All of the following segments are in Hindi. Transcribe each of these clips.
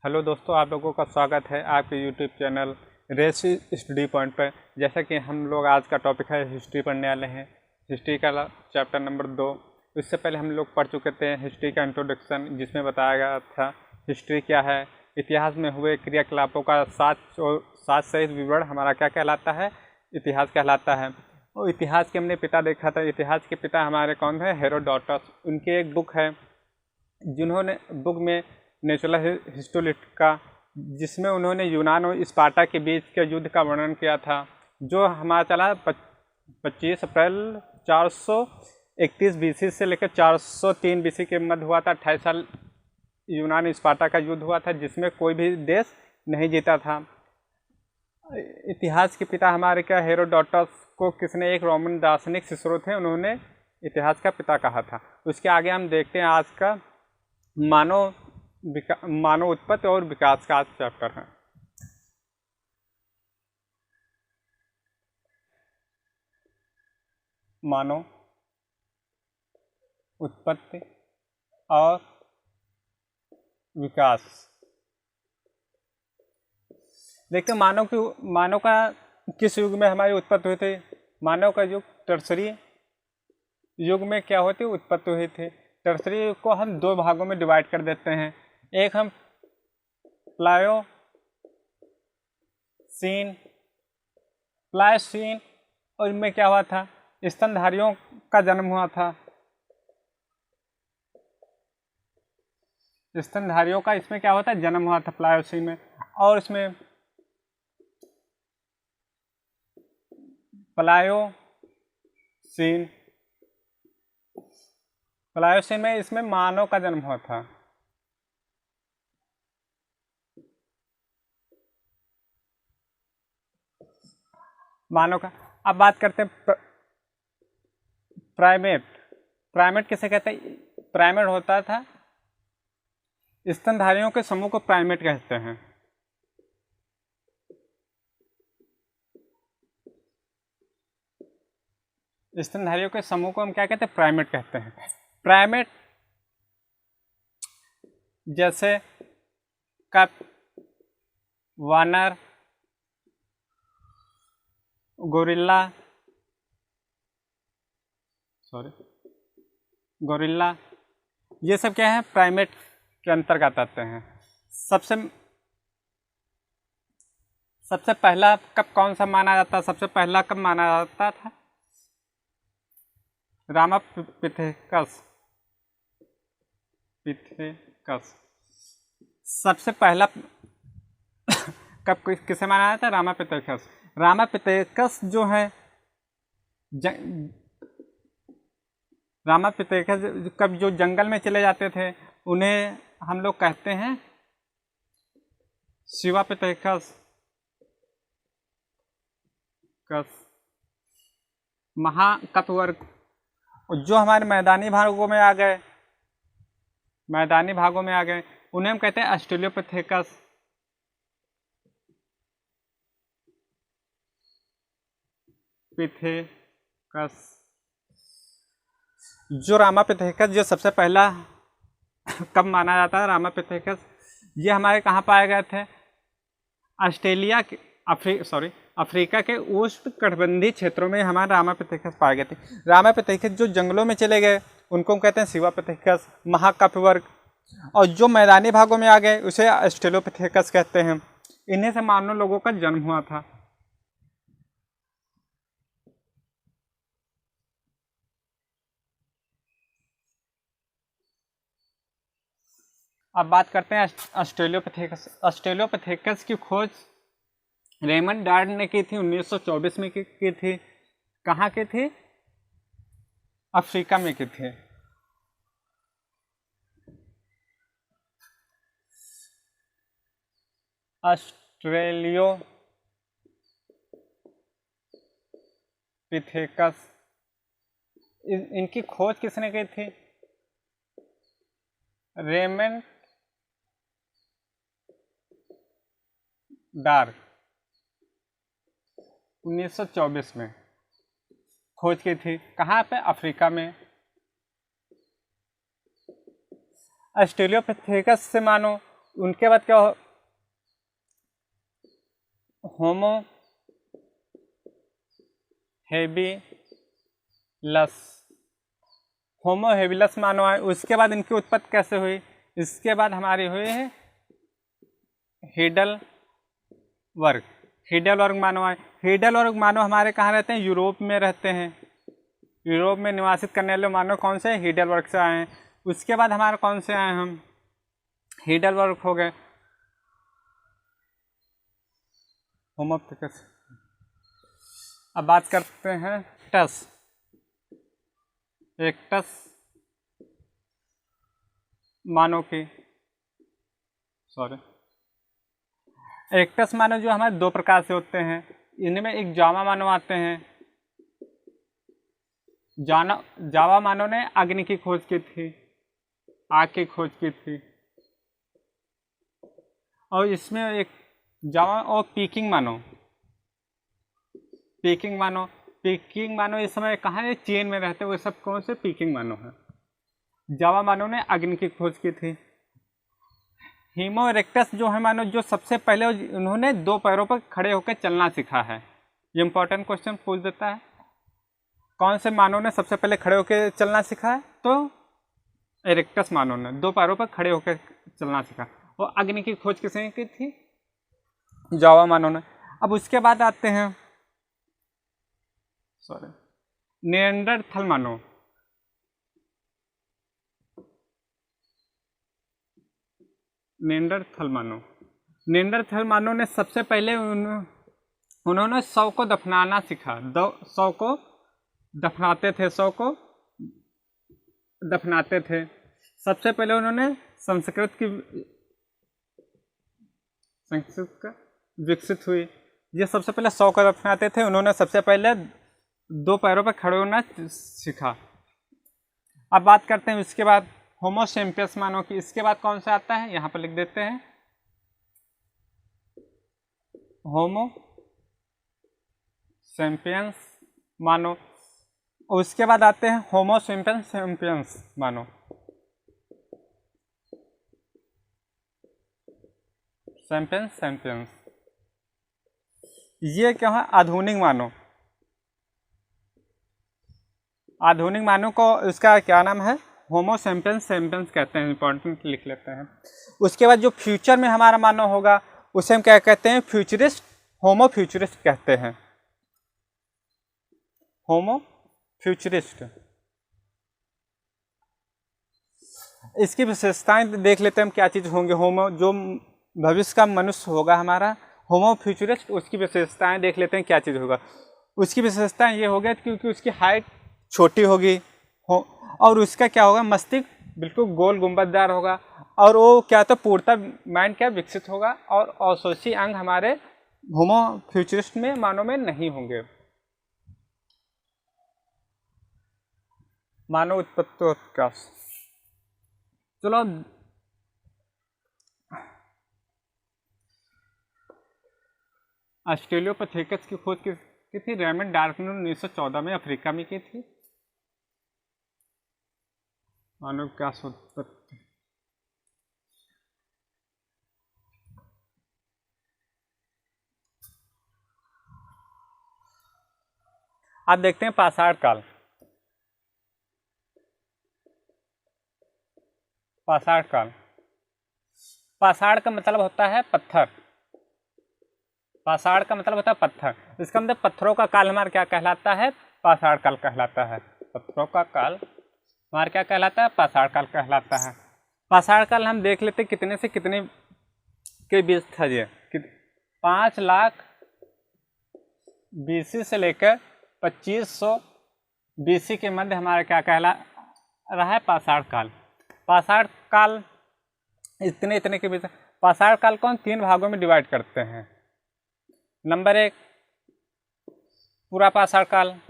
हेलो दोस्तों, आप लोगों का स्वागत है आपके YouTube channel race study point पर। जैसा कि हम लोग आज का टॉपिक है हिस्ट्री पढ़ने वाले हैं। हिस्ट्री का चैप्टर नंबर 2। इससे पहले हम लोग पढ़ चुके थे हिस्ट्री का इंट्रोडक्शन, जिसमें बताया गया था हिस्ट्री क्या है। इतिहास में हुए क्रियाकलापों का साथ सहित विवरण हमारा क्या कहलाता है, इतिहास कहलाता है। और इतिहास के हमने पिता देखा था। इतिहास के पिता हमारे कौन है? हेरोडोटस। उनकी एक बुक है जिन्होंने बुक में नेचुरल हिस्टोरिका, जिसमें उन्होंने यूनान और स्पार्टा के बीच के युद्ध का वर्णन किया था, जो हमारा चला 25 अप्रैल 431 बीसी से लेकर 403 बीसी के मध्य हुआ था। 28 साल यूनान स्पार्टा का युद्ध हुआ था, जिसमें कोई भी देश नहीं जीता था। इतिहास के पिता हमारे क्या? हेरोडोटस को किसने? एक रोमन दार्शनिक सिसरो थे, उन्होंने इतिहास का पिता कहा था। उसके आगे हम देखते हैं आज का मानव उत्पत्ति और विकास का आज चैप्टर है। मानव उत्पत्ति और विकास। देखते हैं मानव का किस युग में हमारी उत्पत्ति हुई थी। मानव का युग टर्सरी युग में क्या होती उत्पत्ति हुई थी। टर्सरी युग को हम दो भागों में डिवाइड कर देते हैं। एक हम प्लायोसीन और इनमें क्या हुआ था? स्तनधारियों का जन्म हुआ था। स्तनधारियों का इसमें क्या होता है? जन्म हुआ था प्लायोसीन में। और इसमें प्लायोसीन में इसमें मानव का जन्म हुआ था। मानव का। अब बात करते हैं प्राइमेट किसे कहते हैं? प्राइमेट होता था, स्तनधारियों के समूह को प्राइमेट कहते हैं। स्तनधारियों के समूह को हम क्या कहते हैं? प्राइमेट कहते हैं। प्राइमेट जैसे कप, वानर, गोरिल्ला, ये सब क्या है? प्राइमेट के अंतर्गत आते हैं। सबसे पहला कब कौन सा माना जाता? सबसे पहला कब माना जाता था? रामापिथेकस। सबसे पहला कब किसे माना जाता है? रामापिथेकस। रामापिथेकस जो है रामापिथेकस कब जो जंगल में चले जाते थे, उन्हें हम लोग कहते हैं शिवापिथेकस। महाकपवर्ग। जो हमारे मैदानी भागों में आ गए उन्हें हम कहते हैं ऑस्ट्रेलियोपिथेकस। जो रामापिथेकस जो सबसे पहला कब माना जाता है? रामापिथेकस ये हमारे कहाँ पाए गए थे? अफ्रीका के उष्णकटिबंधीय क्षेत्रों में हमारे रामापिथेकस पाए गए थे। रामापिथेकस जो जंगलों में चले गए उनको हम कहते हैं शिवापिथेकस, महाकपवर्ग। और जो मैदानी भागों में आ गए उसे ऑस्ट्रेलोपिथेकस कहते हैं। इन्हीं से मानव लोगों का जन्म हुआ था। अब बात करते हैं ऑस्ट्रेलियोपिथेकस। ऑस्ट्रेलियोपिथेकस की खोज रेमंड डार्ड ने की थी, 1924 में की थी। कहाँ की थी? अफ्रीका में की थी। ऑस्ट्रेलियोपिथेकस इनकी खोज किसने की थी? रेमंड डार्ड 1924 में खोज की थी। कहाँ पे? अफ्रीका में। ऑस्ट्रेलियोपिथेकस से मानो उनके बाद क्या हो, होमो हेबिलस, होमो हेबिलस मानव आए। उसके बाद इनकी उत्पत्ति कैसे हुई, इसके बाद हमारी हुई है हीडलबर्ग, हीडलबर्ग मानव आए। हीडलबर्ग मानव हमारे कहाँ रहते हैं, यूरोप में रहते हैं। यूरोप में निवासित करने वाले मानव कौन से, हीडलबर्ग से आए हैं। उसके बाद हमारे कौन से आए, हम हीडलबर्ग हो गए, होमो इरेक्टस। अब बात करते हैं इरेक्टस मानव की, इरेक्टस मानव जो हमारे दो प्रकार से होते हैं। इनमें एक जावा मानव आते हैं। जावा मानव ने अग्नि की खोज की थी, आग की खोज की थी। और इसमें एक जावा और पीकिंग मानव इस समय कहाँ है, चीन में रहते हैं। वो सब कौन से पीकिंग मानव है। जावा मानव ने अग्नि की खोज की थी। होमो इरेक्टस जो है मानव, जो सबसे पहले उन्होंने दो पैरों पर खड़े होकर चलना सीखा है। ये इंपॉर्टेंट क्वेश्चन पूछ देता है, कौन से मानव ने सबसे पहले खड़े होकर चलना सीखा है, तो इरेक्टस मानव ने दो पैरों पर खड़े होकर चलना सीखा। और अग्नि की खोज किसने की थी, जावा मानव ने। अब उसके बाद आते हैं निएंडरथल मानव। निएंडरथल मानव ने सबसे पहले उन्होंने शव को दफनाना सीखा। शव को दफनाते थे। सबसे पहले उन्होंने संस्कृत का विकसित हुई। ये सबसे पहले शव को दफनाते थे। उन्होंने सबसे पहले दो पैरों पर खड़े होना सीखा। अब बात करते हैं उसके बाद होमो सैपियंस मानव की। इसके बाद कौन सा आता है, यहाँ पर लिख देते हैं होमो सैपियंस मानव। और उसके बाद आते हैं होमो सैपियंस मानव। सैपियंस ये क्या है, आधुनिक मानव को इसका क्या नाम है, होमो सैपियंस कहते हैं। इंपॉर्टेंट लिख लेते हैं। उसके बाद जो फ्यूचर में हमारा मानव होगा उसे हम क्या कहते हैं, फ्यूचरिस्ट, होमो फ्यूचरिस्ट कहते हैं। होमो फ्यूचरिस्ट। इसकी विशेषताएं देख लेते हैं हम, क्या चीज़ होंगे। होमो जो भविष्य का मनुष्य होगा हमारा, होमो फ्यूचरिस्ट, उसकी विशेषताएं देख लेते हैं क्या चीज़ होगा। उसकी विशेषताएं ये होगा क्योंकि उसकी हाइट छोटी होगी और उसका क्या होगा, मस्तिष्क बिल्कुल गोल गुंबददार होगा। और वो क्या तो पूर्णतः माइंड क्या विकसित होगा। और अवशोषी अंग हमारे होमो फ्यूचरिस्ट में मानव में नहीं होंगे। मानव उत्पत्ति और विकास, चलो ऑस्ट्रेलियोपिथेकस की खोज की थी रेमंड डार्विन ने 1914 में अफ्रीका में की थी। मानव विकास उत्पत्ति, आप देखते हैं पाषाण काल। पाषाण का मतलब होता है पत्थर। पाषाण का मतलब होता है पत्थर। इसका मतलब पत्थरों का काल हमारा क्या कहलाता है, पाषाण काल कहलाता है। पत्थरों का काल हमारा क्या कहलाता है, पाषाण काल कहलाता है। पाषाण काल हम देख लेते हैं कितने से कितने के बीच था। ये 5 लाख BC से लेकर 2500 BC के मध्य हमारा क्या कहला रहा है, पाषाण काल। पाषाण काल इतने के बीच। पाषाण काल को हम 3 भागों में डिवाइड करते हैं। नंबर 1 पूरा पाषाण काल,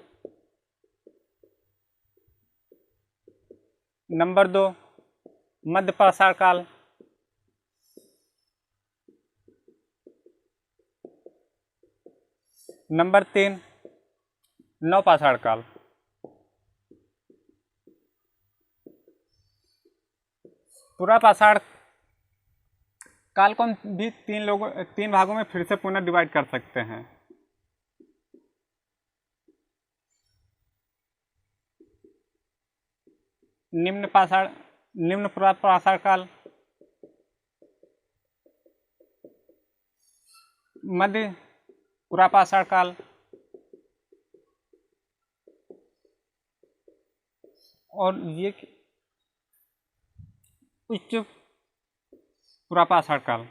नंबर 2 मध्य पाषाण काल, नंबर 3 नव पाषाण काल। पूरा पाषाण काल को हम भी तीन भागों में फिर से पुनः डिवाइड कर सकते हैं। निम्न पुरापाषाण काल, मध्य पुरापाषाण काल और ये उच्च पुरापाषाण काल।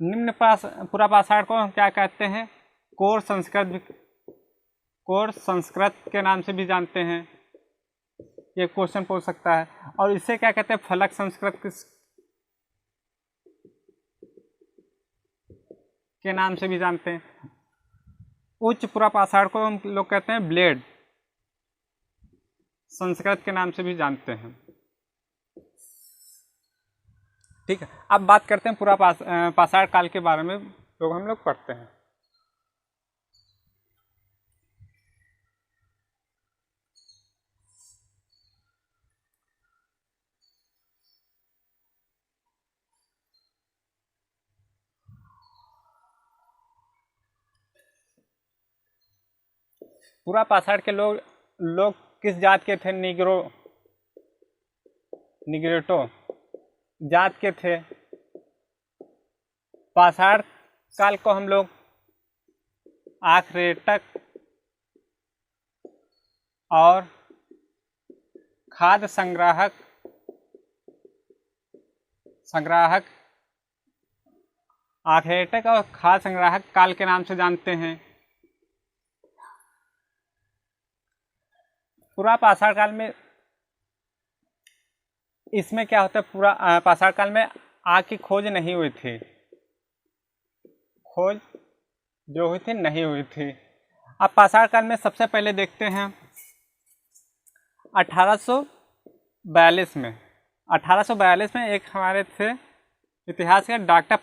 निम्न पुरापाषाण को हम क्या कहते हैं? कोर संस्कृत के नाम से भी जानते हैं। ये क्वेश्चन पूछ सकता है। और इसे क्या कहते हैं? फलक संस्कृत के नाम से भी जानते हैं। उच्च पुरापाषाण को हम लोग कहते हैं ब्लेड संस्कृत के नाम से भी जानते हैं। ठीक है, अब बात करते हैं पुरापाषाण काल के बारे में, जो हम लोग पढ़ते हैं। पुरापाषाण के लोग किस जात के थे? निग्रोटो जात के थे। पाषाण काल को हम लोग आर्करेटक और खाद्य संग्राहक आर्करेटक और खाद्य संग्राहक काल के नाम से जानते हैं। पुरापाषाण काल में इसमें क्या होता है? पुरापाषाण काल में आग की खोज नहीं हुई थी। खोज जो हुई थी नहीं हुई थी। अब पाषाण काल में सबसे पहले देखते हैं 1842 में एक हमारे थे इतिहास के डॉक्टर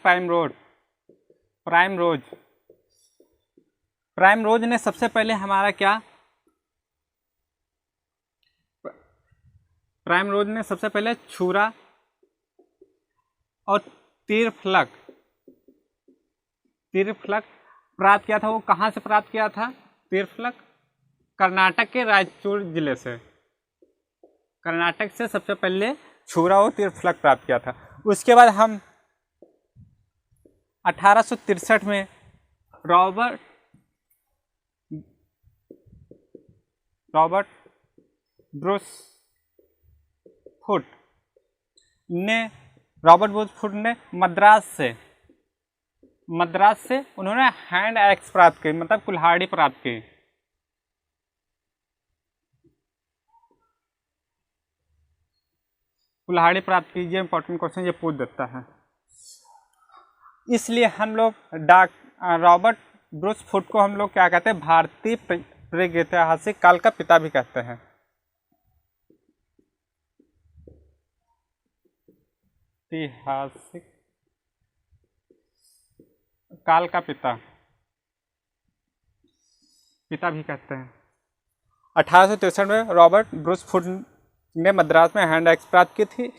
प्राइम रोज ने सबसे पहले हमारा क्या? प्राइम रोज ने सबसे पहले छुरा और तीर फलक प्राप्त किया था। वो कहाँ से प्राप्त किया था? तीर फलक कर्नाटक के रायचूर जिले से। कर्नाटक से सबसे पहले छुरा और तीर फलक प्राप्त किया था। उसके बाद हम 1863 में रॉबर्ट ब्रूस फुट ने मद्रास से उन्होंने हैंड एक्स प्राप्त की, मतलब कुल्हाड़ी प्राप्त की। ये इंपॉर्टेंट क्वेश्चन ये पूछ देता है। इसलिए हम लोग रॉबर्ट ब्रूस फुट को हम लोग क्या कहते हैं? भारतीय प्रागैतिहासिक काल का पिता भी कहते हैं। ऐतिहासिक काल का पिता भी कहते हैं। 1863 में रॉबर्ट ब्रूस फुट ने मद्रास में हैंड एक्स प्राप्त की थी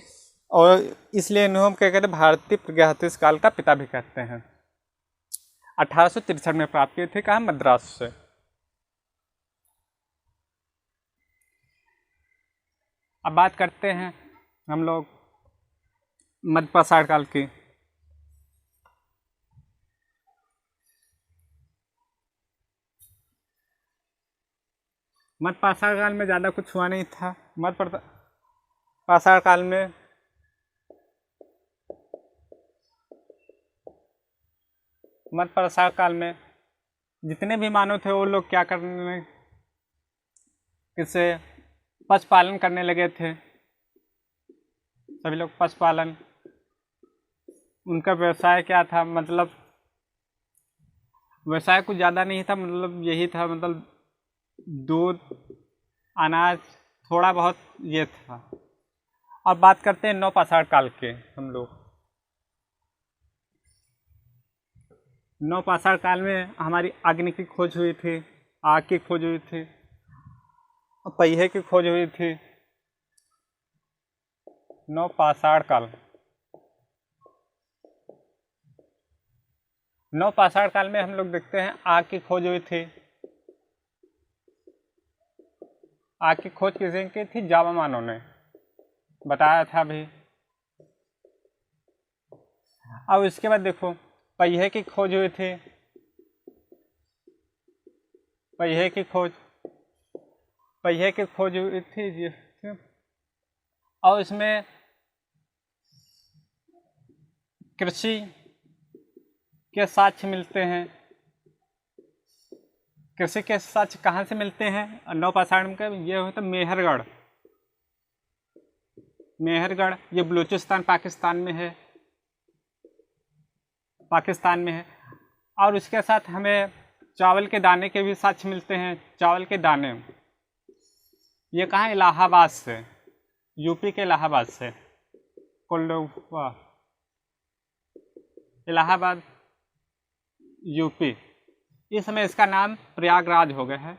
और इसलिए इन्हें हम क्या कहते हैं? भारतीय प्रागैतिहासिक काल का पिता भी कहते हैं। 1863 में प्राप्त की थी, कहाँ? मद्रास से। अब बात करते हैं हम लोग मध्यपाषाण काल की। मध्यपाषाण काल में ज़्यादा कुछ हुआ नहीं था। मध्यपाषाण काल में जितने भी मानव थे वो लोग क्या करने, किससे पशुपालन करने लगे थे। सभी लोग पशुपालन, उनका व्यवसाय क्या था? मतलब व्यवसाय कुछ ज़्यादा नहीं था, मतलब यही था, मतलब दूध, अनाज, थोड़ा बहुत ये था। अब बात करते हैं नवपाषाण काल के हम लोग। नवपाषाण काल में हमारी अग्नि की खोज हुई थी, आग की खोज हुई थी, पहिए की खोज हुई थी। नवपाषाण काल। नवपाषाण काल में हम लोग देखते हैं आग की खोज हुई थी। आग की खोज किसने की थी? जावा मानव ने, बताया था अभी। अब इसके बाद देखो पहिए की खोज हुई थी। पहिए की खोज हुई थी और इसमें कृषि के साक्ष्य मिलते हैं। कृषि के साक्ष्य कहाँ से मिलते हैं? नवपाषाण के ये होता मेहरगढ़। ये बलूचिस्तान पाकिस्तान में है। और उसके साथ हमें चावल के दाने के भी साक्ष्य मिलते हैं। चावल के दाने ये कहाँ? इलाहाबाद से, यूपी के इलाहाबाद से, कोल्डवा, इलाहाबाद यूपी। इस समय इसका नाम प्रयागराज हो गया है।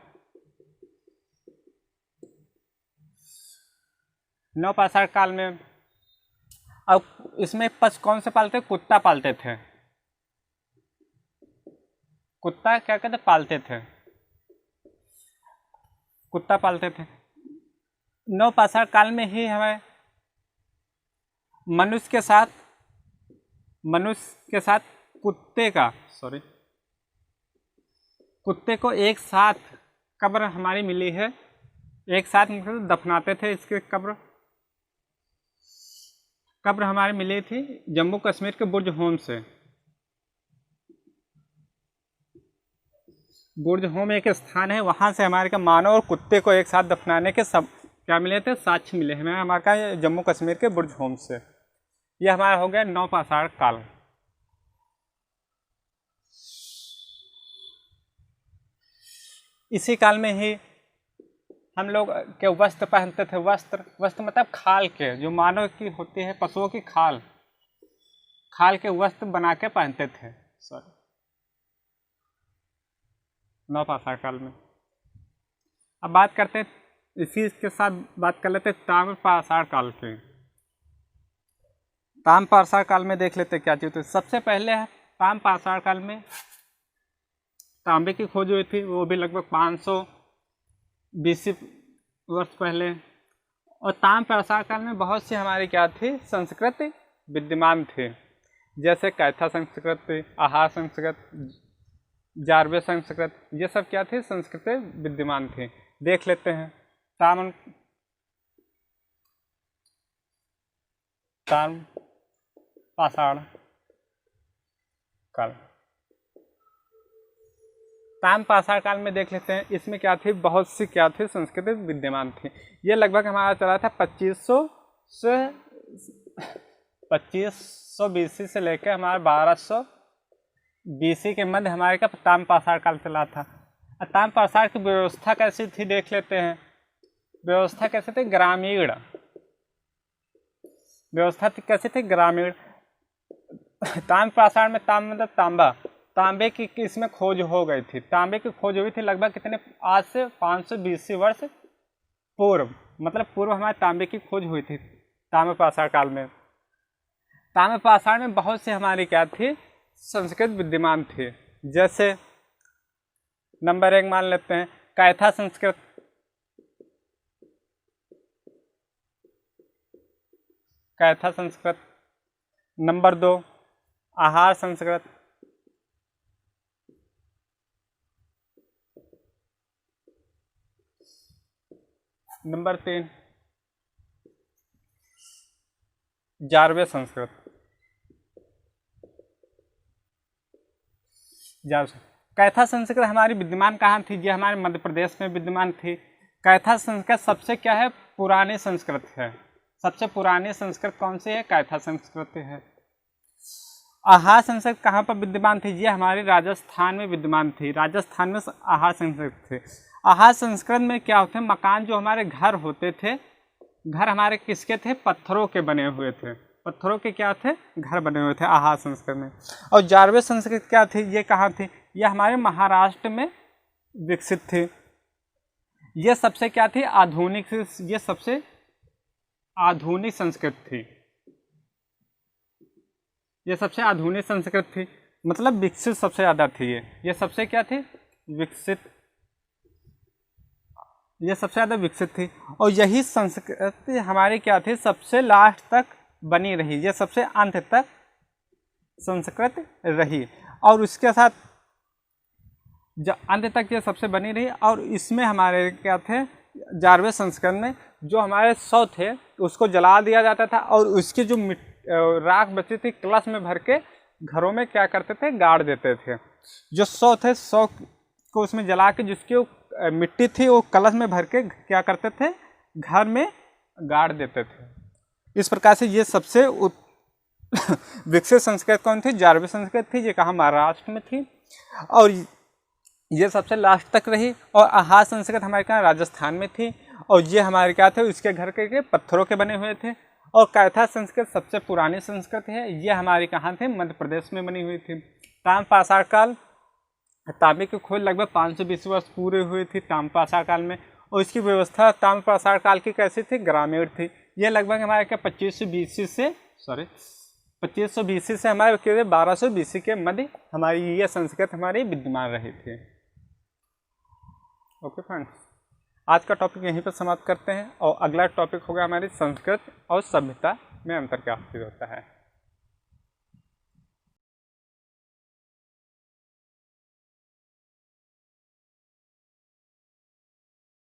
नवपाषाण काल में अब इसमें पशु कौन से पालते? कुत्ता पालते थे। कुत्ता क्या कहते? पालते थे, कुत्ता पालते थे। नवपाषाण काल में ही हमें मनुष्य के साथ कुत्ते को एक साथ कब्र हमारी मिली है। एक साथ मतलब दफनाते थे। इसके कब्र हमारी मिली थी जम्मू कश्मीर के बुर्ज होम से। बुर्ज होम एक स्थान है, वहाँ से हमारे का मानव और कुत्ते को एक साथ दफनाने के सब क्या मिले थे? साक्ष्य मिले हमें हमारे का जम्मू कश्मीर के बुर्ज होम से। यह हमारा हो गया नवपाषाण काल। इसी काल में ही हम लोग के वस्त्र पहनते थे। वस्त्र मतलब खाल के, जो मानव की होती है, पशुओं की खाल के वस्त्र बना के पहनते थे। नवपाषाण काल में। अब बात करते हैं, इसी के साथ बात कर लेते हैं ताम्रपाषाण काल की। ताम्रपाषाण काल में देख लेते हैं क्या चीज़। तो सबसे पहले है ताम्रपाषाण काल में तांबे की खोज हुई थी, वो भी लगभग 500 BC वर्ष पहले। और ताम्रपाषाण काल में बहुत सी हमारी क्या थी? संस्कृति विद्यमान थी, जैसे कैथा संस्कृति, आहार संस्कृति, जारवे संस्कृत, ये सब क्या थी? संस्कृति विद्यमान थी। देख लेते हैं ताम्रपाषाण काल। ताम्रपाषाण काल में देख लेते हैं, इसमें क्या थी? बहुत सी क्या थी? संस्कृति विद्यमान थी। ये लगभग हमारा चला था 2500 BC से लेकर हमारा 1200 BC के मध्य हमारे का ताम्रपाषाण काल चला था। ताम्रपाषाण की व्यवस्था कैसी थी? देख लेते हैं। व्यवस्था कैसे थी? ग्रामीण व्यवस्था कैसी थी? ग्रामीण। ताम्रपाषाण में मतलब तांबे की इसमें खोज हो गई थी। तांबे की खोज हुई थी लगभग कितने? आज से 500 BC वर्ष पूर्व, मतलब पूर्व हमारे तांबे की खोज हुई थी ताम्रपाषाण काल में। ताम्रपाषाण में बहुत से हमारी क्या थी? संस्कृत विद्यमान थी। जैसे नंबर 1 मान लेते हैं कैथा संस्कृत। नंबर 2 आहार संस्कृत। नंबर 3 जारवे संस्कृत। कैथा संस्कृत हमारी विद्यमान कहाँ थी? ये हमारे मध्य प्रदेश में विद्यमान थी। कैथा संस्कृत सबसे क्या है? पुरानी संस्कृत है। सबसे पुरानी संस्कृत कौन सी है? कैथा संस्कृत है। आहार संस्कृत कहाँ पर विद्यमान थी? ये हमारे राजस्थान में विद्यमान थी। राजस्थान में आहार संस्कृत थे। आहार संस्कृत में क्या होते हैं? मकान जो हमारे घर होते थे, घर हमारे किसके थे? पत्थरों के बने हुए थे। पत्थरों के क्या थे? घर बने हुए थे आहार संस्कृत में। और जारवे संस्कृत क्या थी? ये कहाँ थी? ये हमारे महाराष्ट्र में विकसित थी। ये सबसे क्या थी? आधुनिक, ये सबसे आधुनिक संस्कृत थी। ये सबसे आधुनिक संस्कृत थी, मतलब विकसित सबसे ज़्यादा थी। ये सबसे क्या थी? विकसित। ये सबसे ज़्यादा विकसित थी और यही संस्कृति हमारी क्या थी? सबसे लास्ट तक बनी रही। ये सबसे अंत तक संस्कृत रही और उसके साथ जब अंत तक ये सबसे बनी रही। और इसमें हमारे क्या थे? 11वें संस्करण में जो हमारे शव थे उसको जला दिया जाता था और उसकी जो राख बची थी कलश में भर के घरों में क्या करते थे? गाड़ देते थे। जो शव थे, शव को उसमें जला के जिसकी मिट्टी थी वो कलश में भर के क्या करते थे? घर में गाड़ देते थे। इस प्रकार से ये सबसे विकसित संस्कृत कौन थी? 11वीं संस्कृत थी। ये कहाँ? महाराष्ट्र में थी और ये सबसे लास्ट तक रही। और आहार संस्कृत हमारे कहाँ? राजस्थान में थी और ये हमारे क्या थे? उसके घर के पत्थरों के बने हुए थे। और कैथा संस्कृत सबसे पुरानी संस्कृत है। ये हमारी कहाँ थे? मध्य प्रदेश में बनी हुई थी। ताम्रपाषाण काल, तांबे की खोज लगभग 520 वर्ष पूरे हुए थी ताम्रपाषाण काल में। और इसकी व्यवस्था ताम्रपाषाण काल की कैसी थी? ग्रामीण थी। ये लगभग हमारे क्या 2500 BC से हमारे 1200 BC के मध्य हमारी ये संस्कृत हमारी विद्यमान रही थी। ओके फ्रेंड्स, आज का टॉपिक यहीं पर समाप्त करते हैं और अगला टॉपिक होगा हमारी संस्कृत और सभ्यता में अंतर क्या होता है।